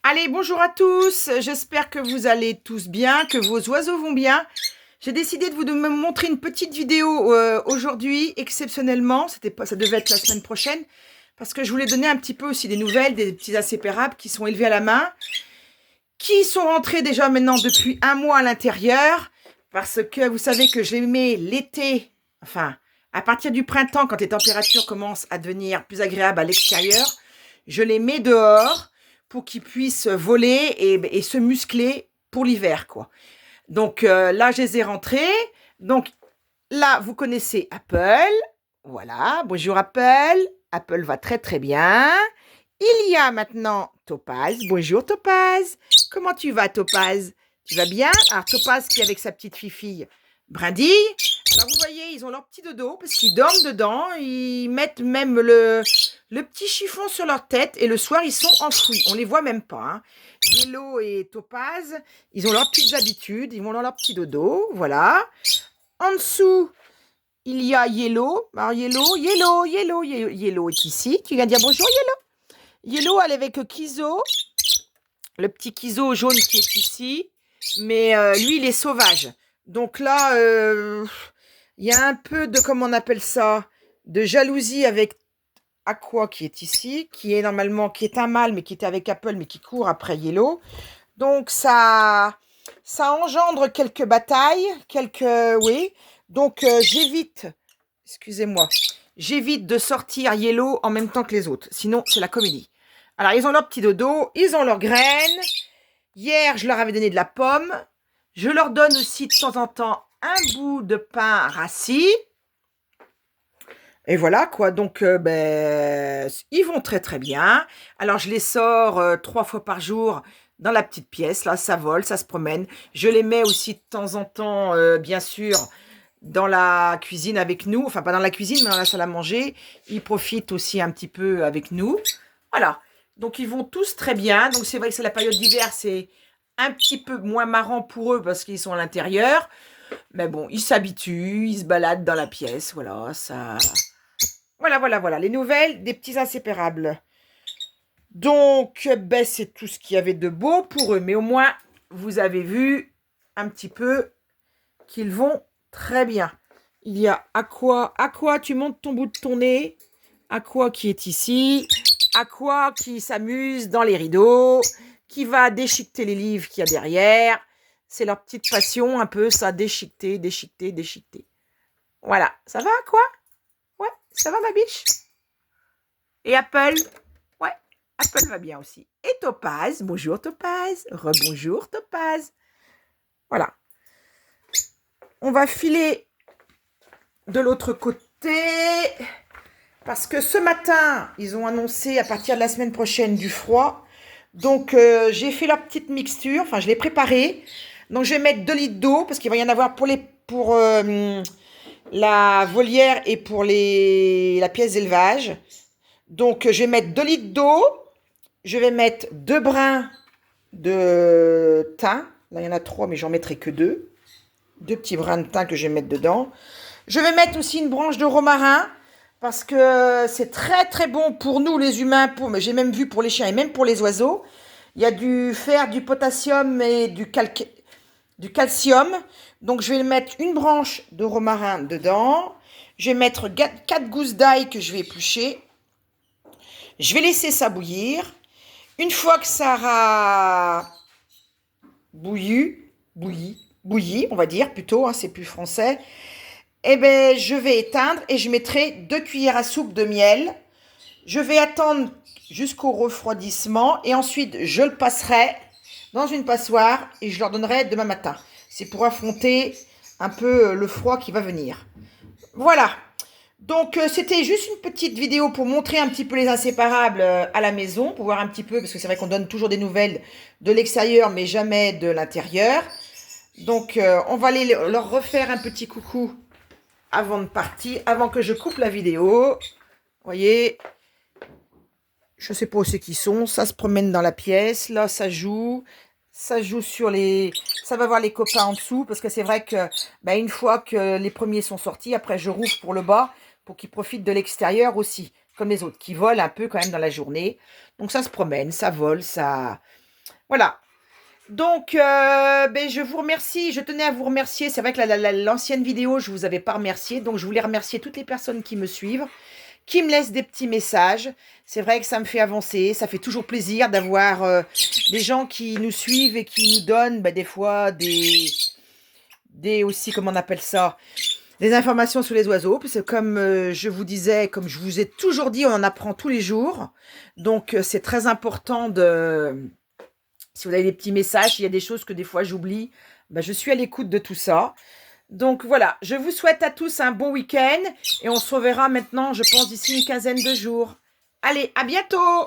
Allez, bonjour à tous. J'espère que vous allez tous bien, que vos oiseaux vont bien. J'ai décidé de me montrer une petite vidéo aujourd'hui, exceptionnellement. Ça devait être la semaine prochaine, parce que je voulais donner un petit peu aussi des nouvelles des petits acépérables qui sont élevés à la main, qui sont rentrés déjà maintenant depuis un mois à l'intérieur, parce que vous savez que je les mets l'été, enfin, à partir du printemps, quand les températures commencent à devenir plus agréables à l'extérieur, je les mets dehors pour qu'ils puissent voler et se muscler pour l'hiver, quoi. Donc là, je les ai rentrés. Donc là, vous connaissez Apple. Voilà, bonjour Apple. Apple va très très bien. Il y a maintenant Topaz. Bonjour Topaz. Comment tu vas Topaz? Tu vas bien? Alors Topaz qui est avec sa petite fille Brindille. Alors vous voyez, ils ont leur petit dodo parce qu'ils dorment dedans. Ils mettent même le petit chiffon sur leur tête et le soir ils sont enfouis. On les voit même pas. Hein. Yellow et Topaz, ils ont leurs petites habitudes. Ils vont dans leur petit dodo. Voilà. En dessous, il y a Yellow. Alors Yellow est ici. Tu viens dire bonjour Yellow. Yellow, elle est avec Kizo, le petit Kizo jaune qui est ici, mais lui, il est sauvage. Donc là, il y a un peu de, comment on appelle ça, de jalousie avec Aqua qui est ici, qui est un mâle, mais qui était avec Apple, mais qui court après Yellow. Donc ça engendre quelques batailles, oui. Donc j'évite de sortir Yellow en même temps que les autres. Sinon, c'est la comédie. Alors, ils ont leur petit dodo, ils ont leurs graines. Hier, je leur avais donné de la pomme. Je leur donne aussi de temps en temps un bout de pain rassis. Et voilà quoi, donc ils vont très très bien. Alors je les sors 3 fois par jour dans la petite pièce, là ça vole, ça se promène. Je les mets aussi de temps en temps, bien sûr, dans la cuisine avec nous. Enfin pas dans la cuisine, mais dans la salle à manger. Ils profitent aussi un petit peu avec nous. Voilà, donc ils vont tous très bien. Donc c'est vrai que c'est la période d'hiver, c'est un petit peu moins marrant pour eux parce qu'ils sont à l'intérieur. Mais bon, ils s'habituent, ils se baladent dans la pièce, voilà, ça... Voilà, les nouvelles des petits insépaраbles. Donc, c'est tout ce qu'il y avait de beau pour eux. Mais au moins, vous avez vu un petit peu qu'ils vont très bien. Il y a Aqua. Aqua, tu montes ton bout de ton nez. Aqua qui est ici. Aqua qui s'amuse dans les rideaux. Qui va déchiqueter les livres qu'il y a derrière. C'est leur petite passion, un peu, ça, déchiqueter. Voilà, ça va, Aqua? Ouais, ça va, ma biche? Et Apple? Ouais, Apple va bien aussi. Et Topaz, bonjour Topaz, rebonjour Topaz. Voilà. On va filer de l'autre côté parce que ce matin, ils ont annoncé à partir de la semaine prochaine du froid. Donc, j'ai fait leur petite mixture, enfin, je l'ai préparée. Donc, je vais mettre 2 litres d'eau parce qu'il va y en avoir pour la volière et pour la pièce d'élevage. Donc, je vais mettre 2 litres d'eau. Je vais mettre 2 brins de thym. Là, il y en a 3, mais j'en mettrai que 2. 2 petits brins de thym que je vais mettre dedans. Je vais mettre aussi une branche de romarin parce que c'est très très bon pour nous les humains. Mais j'ai même vu pour les chiens et même pour les oiseaux. Il y a du fer, du potassium et du calcium. Donc, je vais mettre une branche de romarin dedans. Je vais mettre 4 gousses d'ail que je vais éplucher. Je vais laisser ça bouillir. Une fois que ça aura bouilli, on va dire plutôt, hein, c'est plus français, je vais éteindre et je mettrai 2 cuillères à soupe de miel. Je vais attendre jusqu'au refroidissement et ensuite je le passerai dans une passoire et je leur donnerai demain matin. C'est pour affronter un peu le froid qui va venir. Voilà. Donc, c'était juste une petite vidéo pour montrer un petit peu les inséparables à la maison, pour voir un petit peu, parce que c'est vrai qu'on donne toujours des nouvelles de l'extérieur, mais jamais de l'intérieur. Donc, on va aller leur refaire un petit coucou avant de partir, avant que je coupe la vidéo. Vous voyez, je ne sais pas où c'est qu'ils sont, ça se promène dans la pièce, là, ça joue sur les... Ça va voir les copains en dessous, parce que c'est vrai que, une fois que les premiers sont sortis, après je rouvre pour le bas, pour qu'ils profitent de l'extérieur aussi, comme les autres, qui volent un peu quand même dans la journée. Donc ça se promène, ça vole, ça Voilà. Donc, ben, je vous remercie. Je tenais à vous remercier. C'est vrai que l'ancienne vidéo, je ne vous avais pas remercié. Donc, je voulais remercier toutes les personnes qui me suivent, qui me laissent des petits messages. C'est vrai que ça me fait avancer. Ça fait toujours plaisir d'avoir des gens qui nous suivent et qui nous donnent ben, des fois des aussi, comment on appelle ça, des informations sur les oiseaux. Parce que comme je vous disais, comme je vous ai toujours dit, on en apprend tous les jours. Donc, c'est très important de... Si vous avez des petits messages, il y a des choses que des fois j'oublie, ben, je suis à l'écoute de tout ça. Donc voilà, je vous souhaite à tous un bon week-end et on se reverra maintenant, je pense, d'ici une quinzaine de jours. Allez, à bientôt!